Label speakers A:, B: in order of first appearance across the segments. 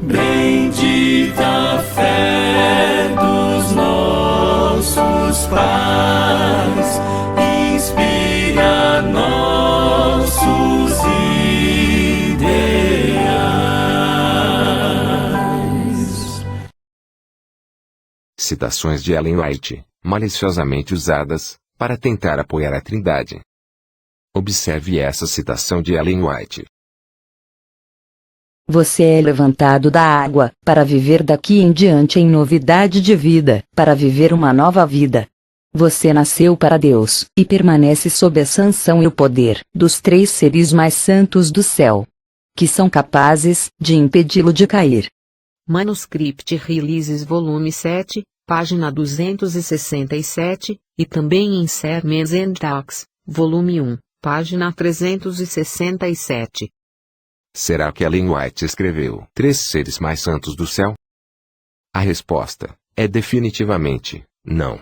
A: Bendita a fé dos nossos pais, inspire a nossos ideais.
B: Citações de Ellen White, maliciosamente usadas, para tentar apoiar a Trindade. Observe essa citação de Ellen White.
C: Você é levantado da água, para viver daqui em diante em novidade de vida, para viver uma nova vida. Você nasceu para Deus, e permanece sob a sanção e o poder dos três seres mais santos do céu, que são capazes de impedi-lo de cair.
D: Manuscript Releases Volume 7, página 267, e também em Sermons and Talks, Volume 1, página 367.
B: Será que Ellen White escreveu Três Seres Mais Santos do Céu? A resposta é definitivamente não.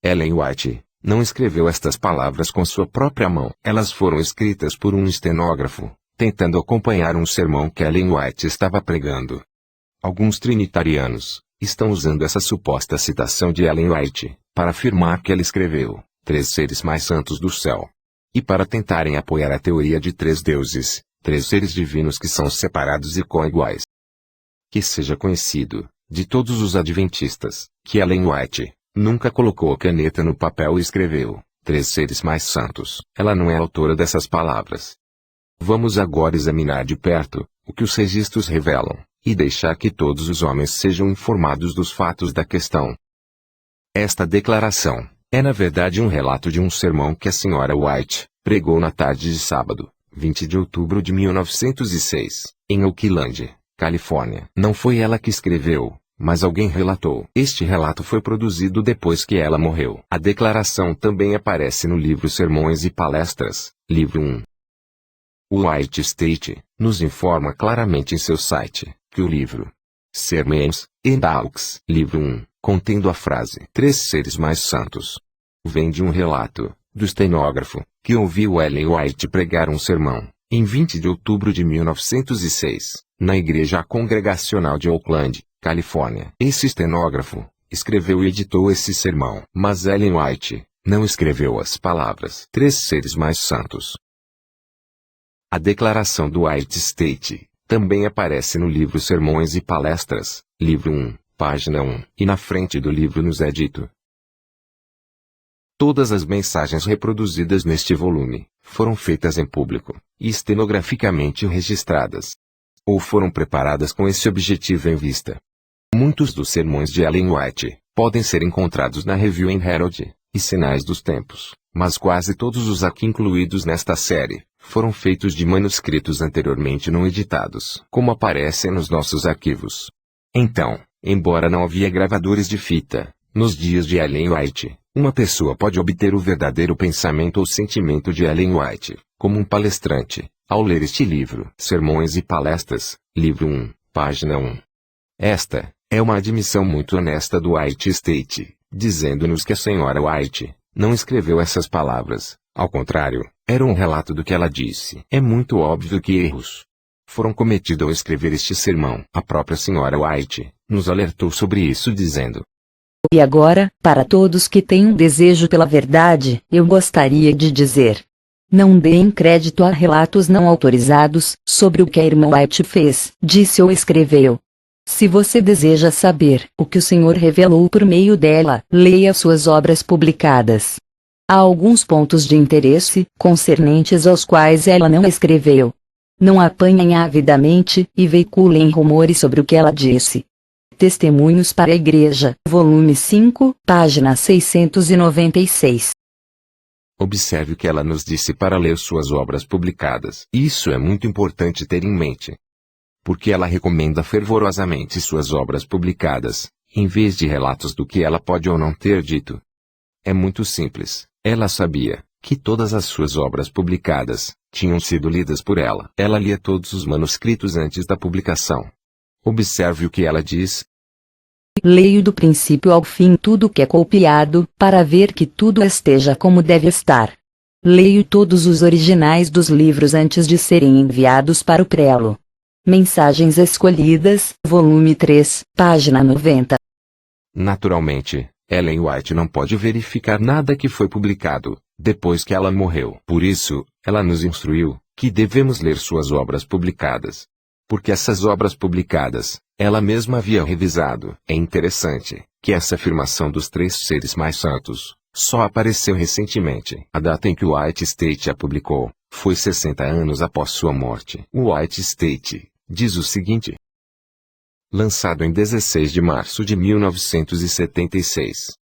B: Ellen White não escreveu estas palavras com sua própria mão. Elas foram escritas por um estenógrafo, tentando acompanhar um sermão que Ellen White estava pregando. Alguns trinitarianos estão usando essa suposta citação de Ellen White para afirmar que ela escreveu Três Seres Mais Santos do Céu, e para tentarem apoiar a teoria de três deuses, três seres divinos que são separados e coiguais. Que seja conhecido, de todos os adventistas, que Ellen White nunca colocou a caneta no papel e escreveu Três Seres Mais Santos. Ela não é autora dessas palavras. Vamos agora examinar de perto o que os registros revelam, e deixar que todos os homens sejam informados dos fatos da questão. Esta declaração é na verdade um relato de um sermão que a Sra. White pregou na tarde de sábado, 20 de outubro de 1906, em Oakland, Califórnia. Não foi ela que escreveu, mas alguém relatou. Este relato foi produzido depois que ela morreu. A declaração também aparece no livro Sermões e Palestras, livro 1. O White State nos informa claramente em seu site que o livro Sermons and Talks, livro 1, contendo a frase Três Seres Mais Santos, vem de um relato do estenógrafo que ouviu Ellen White pregar um sermão, em 20 de outubro de 1906, na Igreja Congregacional de Oakland, Califórnia. Esse estenógrafo escreveu e editou esse sermão, mas Ellen White não escreveu as palavras Três Seres Mais Santos. A declaração do White State também aparece no livro Sermões e Palestras, livro 1, página 1, e na frente do livro nos é dito: todas as mensagens reproduzidas neste volume foram feitas em público e estenograficamente registradas, ou foram preparadas com esse objetivo em vista. Muitos dos sermões de Ellen White podem ser encontrados na Review and Herald e Sinais dos Tempos, mas quase todos os aqui incluídos nesta série foram feitos de manuscritos anteriormente não editados, como aparecem nos nossos arquivos. Então, embora não havia gravadores de fita nos dias de Ellen White, uma pessoa pode obter o verdadeiro pensamento ou sentimento de Ellen White, como um palestrante, ao ler este livro. Sermões e Palestras, livro 1, página 1. Esta é uma admissão muito honesta do White State, dizendo-nos que a Sra. White não escreveu essas palavras. Ao contrário, era um relato do que ela disse. É muito óbvio que erros foram cometidos ao escrever este sermão. A própria Sra. White nos alertou sobre isso dizendo:
C: e agora, para todos que têm um desejo pela verdade, eu gostaria de dizer: não deem crédito a relatos não autorizados sobre o que a irmã White fez, disse ou escreveu. Se você deseja saber o que o Senhor revelou por meio dela, leia suas obras publicadas. Há alguns pontos de interesse concernentes aos quais ela não escreveu. Não apanhem avidamente e veiculem rumores sobre o que ela disse. Testemunhos para a Igreja, volume 5, página 696.
B: Observe o que ela nos disse para ler suas obras publicadas. Isso é muito importante ter em mente, porque ela recomenda fervorosamente suas obras publicadas, em vez de relatos do que ela pode ou não ter dito. É muito simples. Ela sabia que todas as suas obras publicadas tinham sido lidas por ela. Ela lia todos os manuscritos antes da publicação. Observe o que ela diz:
C: leio do princípio ao fim tudo que é copiado, para ver que tudo esteja como deve estar. Leio todos os originais dos livros antes de serem enviados para o prelo. Mensagens Escolhidas, volume 3, página 90.
B: Naturalmente, Ellen White não pode verificar nada que foi publicado, depois que ela morreu. Por isso, ela nos instruiu que devemos ler suas obras publicadas. Porque essas obras publicadas, ela mesma havia revisado. É interessante que essa afirmação dos 3 seres mais santos só apareceu recentemente. A data em que o White State a publicou foi 60 anos após sua morte. O White State diz o seguinte: lançado em 16 de março de 1976.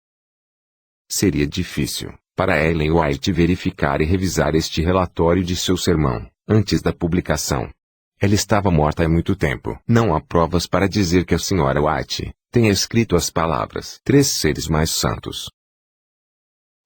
B: Seria difícil para Ellen White verificar e revisar este relatório de seu sermão antes da publicação. Ela estava morta há muito tempo. Não há provas para dizer que a Sra. White tenha escrito as palavras 3 seres mais santos.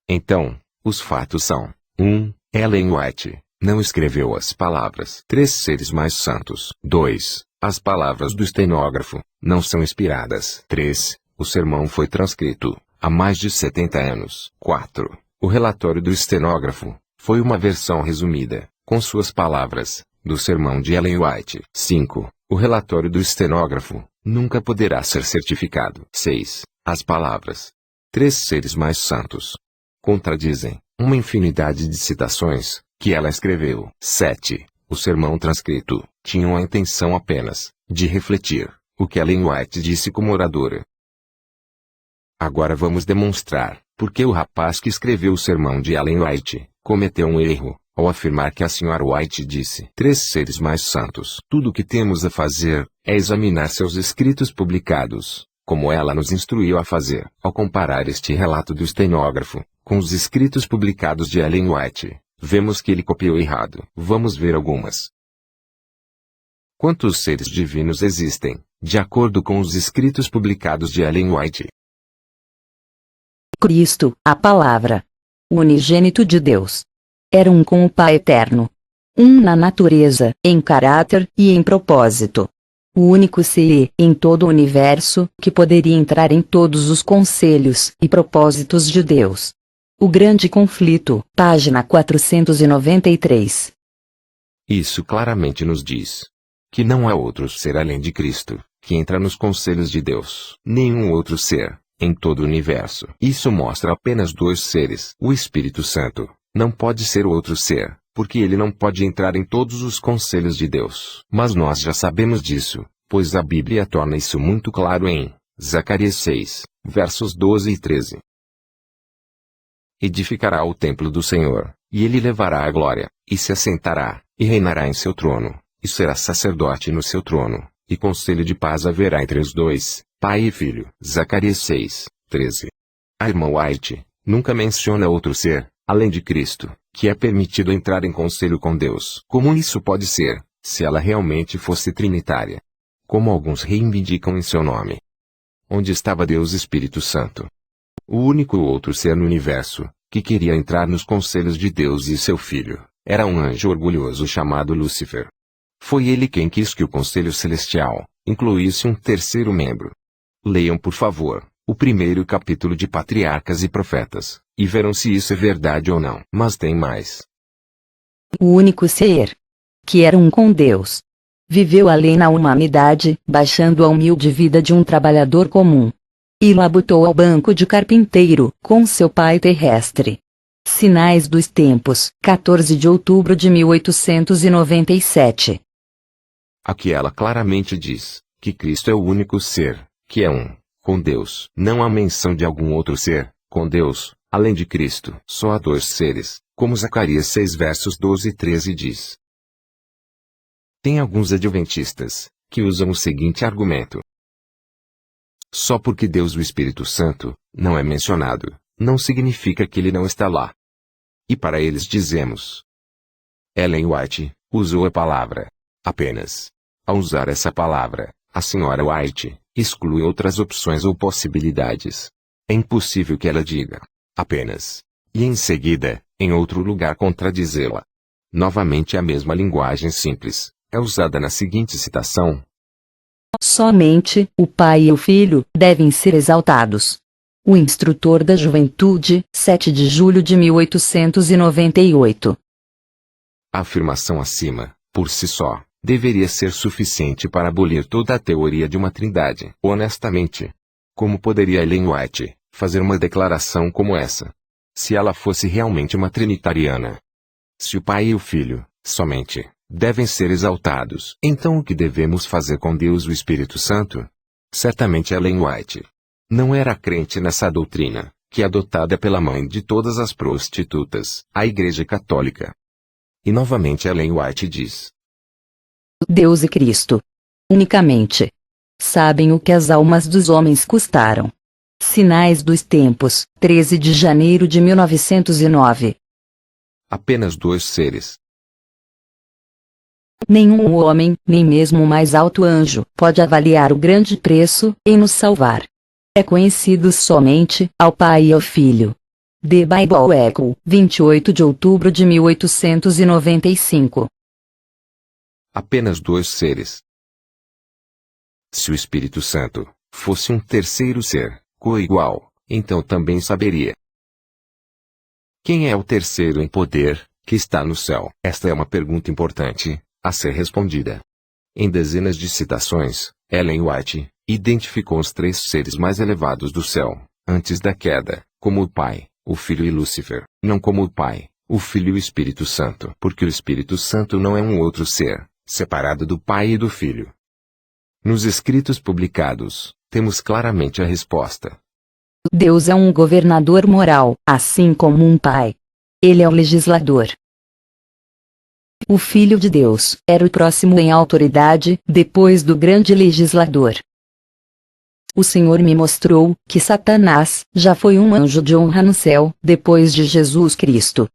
B: Então, os fatos são: 1. Ellen White não escreveu as palavras 3 seres mais santos. 2. As palavras do estenógrafo não são inspiradas. 3. O sermão foi transcrito há mais de 70 anos. 4. O relatório do estenógrafo foi uma versão resumida, com suas palavras, do sermão de Ellen White. 5. O relatório do estenógrafo nunca poderá ser certificado. 6. As palavras 3 seres mais santos contradizem uma infinidade de citações que ela escreveu. 7. O sermão transcrito tinha a intenção apenas de refletir o que Ellen White disse como oradora. Agora vamos demonstrar por que o rapaz que escreveu o sermão de Ellen White cometeu um erro ao afirmar que a Sra. White disse 3 seres mais santos. Tudo o que temos a fazer é examinar seus escritos publicados, como ela nos instruiu a fazer. Ao comparar este relato do estenógrafo com os escritos publicados de Ellen White, vemos que ele copiou errado. Vamos ver algumas. Quantos seres divinos existem, de acordo com os escritos publicados de Ellen White?
C: Cristo, a Palavra, o unigênito de Deus, era um com o Pai eterno. Um na natureza, em caráter e em propósito. O único ser em todo o universo que poderia entrar em todos os conselhos e propósitos de Deus. O Grande Conflito, página 493.
B: Isso claramente nos diz que não há outro ser além de Cristo que entra nos conselhos de Deus. Nenhum outro ser em todo o universo. Isso mostra apenas 2 seres. O Espírito Santo não pode ser outro ser, porque ele não pode entrar em todos os conselhos de Deus. Mas nós já sabemos disso, pois a Bíblia torna isso muito claro em Zacarias 6, versos 12 e 13. Edificará o templo do Senhor, e ele levará a glória, e se assentará, e reinará em seu trono, e será sacerdote no seu trono, e conselho de paz haverá entre os 2, pai e filho. Zacarias 6, 13. A irmã White nunca menciona outro ser, além de Cristo, que é permitido entrar em conselho com Deus. Como isso pode ser, se ela realmente fosse trinitária? Como alguns reivindicam em seu nome. Onde estava Deus Espírito Santo? O único outro ser no universo que queria entrar nos conselhos de Deus e seu filho era um anjo orgulhoso chamado Lúcifer. Foi ele quem quis que o conselho celestial incluísse um terceiro membro. Leiam por favor o 1º capítulo de Patriarcas e Profetas, e verão se isso é verdade ou não. Mas tem mais.
C: O único ser que era um com Deus viveu além na humanidade, baixando a humilde vida de um trabalhador comum. E labutou ao banco de carpinteiro, com seu pai terrestre. Sinais dos Tempos, 14 de outubro de 1897.
B: Aqui ela claramente diz que Cristo é o único ser que é um com Deus. Não há menção de algum outro ser com Deus, além de Cristo. Só há 2 seres, como Zacarias 6 versos 12 e 13 diz. Tem alguns adventistas que usam o seguinte argumento: só porque Deus o Espírito Santo não é mencionado, não significa que ele não está lá. E para eles dizemos: Ellen White usou a palavra apenas. Ao usar essa palavra, a Sra. White exclui outras opções ou possibilidades. É impossível que ela diga apenas, e em seguida, em outro lugar contradizê-la. Novamente a mesma linguagem simples é usada na seguinte citação:
C: somente o pai e o filho devem ser exaltados. O Instrutor da Juventude, 7 de julho de 1898.
B: A afirmação acima, por si só, deveria ser suficiente para abolir toda a teoria de uma trindade. Honestamente, como poderia Ellen White fazer uma declaração como essa? Se ela fosse realmente uma trinitariana. Se o Pai e o Filho, somente, devem ser exaltados, então o que devemos fazer com Deus o Espírito Santo? Certamente Ellen White não era crente nessa doutrina, que é adotada pela mãe de todas as prostitutas, a Igreja Católica. E novamente Ellen White diz:
C: Deus e Cristo. Unicamente. Sabem o que as almas dos homens custaram. Sinais dos Tempos, 13 de janeiro de 1909.
B: Apenas dois seres.
C: Nenhum homem, nem mesmo o mais alto anjo, pode avaliar o grande preço em nos salvar. É conhecido somente ao Pai e ao Filho. The Bible Echo, 28 de outubro de 1895.
B: Apenas dois seres. Se o Espírito Santo fosse um terceiro ser, coigual, então também saberia. Quem é o terceiro em poder, que está no céu? Esta é uma pergunta importante a ser respondida. Em dezenas de citações, Ellen White identificou os três seres mais elevados do céu, antes da queda, como o Pai, o Filho e Lúcifer, não como o Pai, o Filho e o Espírito Santo, porque o Espírito Santo não é um outro ser, separado do Pai e do Filho. Nos escritos publicados, temos claramente a resposta.
C: Deus é um governador moral, assim como um pai. Ele é o legislador. O Filho de Deus era o próximo em autoridade, depois do grande legislador. O Senhor me mostrou que Satanás já foi um anjo de honra no céu, depois de Jesus Cristo.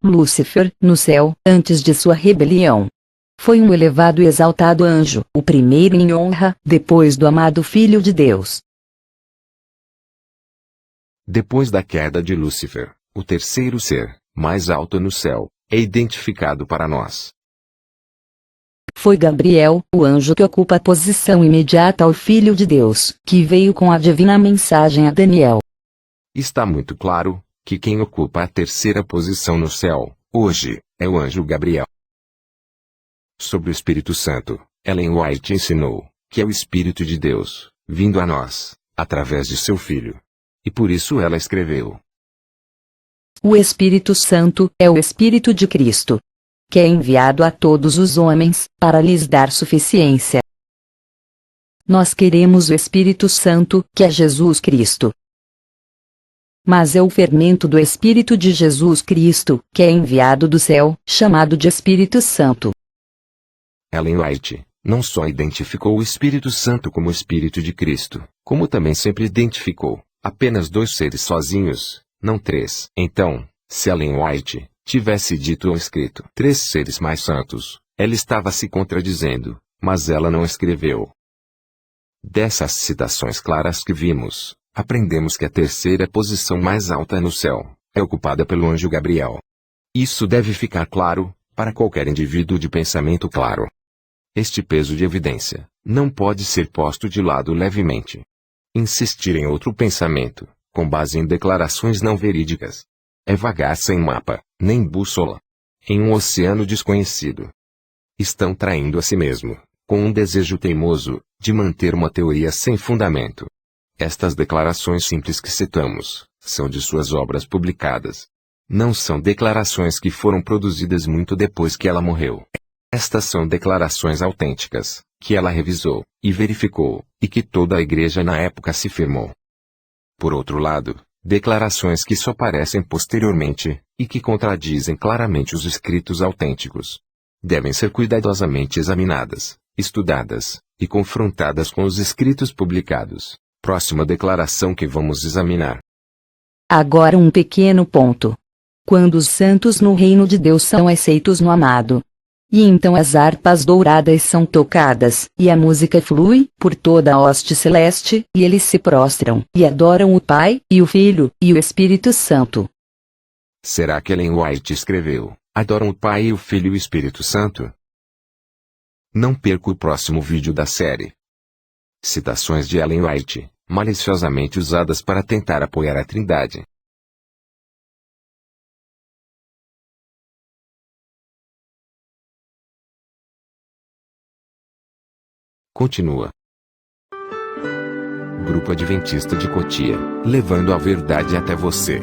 C: Lúcifer, no céu, antes de sua rebelião, foi um elevado e exaltado anjo, o primeiro em honra, depois do amado Filho de Deus.
B: Depois da queda de Lúcifer, o terceiro ser, mais alto no céu, é identificado para nós.
C: Foi Gabriel, o anjo que ocupa a posição imediata ao Filho de Deus, que veio com a divina mensagem a Daniel.
B: Está muito claro que quem ocupa a terceira posição no céu, hoje, é o anjo Gabriel. Sobre o Espírito Santo, Ellen White ensinou que é o Espírito de Deus, vindo a nós, através de seu Filho. E por isso ela escreveu:
C: O Espírito Santo é o Espírito de Cristo, que é enviado a todos os homens, para lhes dar suficiência. Nós queremos o Espírito Santo, que é Jesus Cristo. Mas é o fermento do Espírito de Jesus Cristo, que é enviado do céu, chamado de Espírito Santo.
B: Ellen White não só identificou o Espírito Santo como o Espírito de Cristo, como também sempre identificou apenas dois seres sozinhos, não três. Então, se Ellen White tivesse dito ou escrito três seres mais santos, ela estava se contradizendo, mas ela não escreveu. Dessas citações claras que vimos, aprendemos que a terceira posição mais alta no céu é ocupada pelo anjo Gabriel. Isso deve ficar claro para qualquer indivíduo de pensamento claro. Este peso de evidência não pode ser posto de lado levemente. Insistir em outro pensamento, com base em declarações não verídicas, é vagar sem mapa, nem bússola, em um oceano desconhecido. Estão traindo a si mesmo, com um desejo teimoso de manter uma teoria sem fundamento. Estas declarações simples que citamos são de suas obras publicadas. Não são declarações que foram produzidas muito depois que ela morreu. Estas são declarações autênticas, que ela revisou e verificou, e que toda a igreja na época se firmou. Por outro lado, declarações que só aparecem posteriormente, e que contradizem claramente os escritos autênticos, devem ser cuidadosamente examinadas, estudadas, e confrontadas com os escritos publicados. Próxima declaração que vamos examinar.
C: Agora um pequeno ponto. Quando os santos no reino de Deus são aceitos no amado, e então as harpas douradas são tocadas, e a música flui por toda a hoste celeste, e eles se prostram, e adoram o Pai, e o Filho, e o Espírito Santo.
B: Será que Ellen White escreveu: adoram o Pai e o Filho e o Espírito Santo? Não perca o próximo vídeo da série. Citações de Ellen White, maliciosamente usadas para tentar apoiar a Trindade. Continua. Grupo Adventista de Cotia, levando a verdade até você.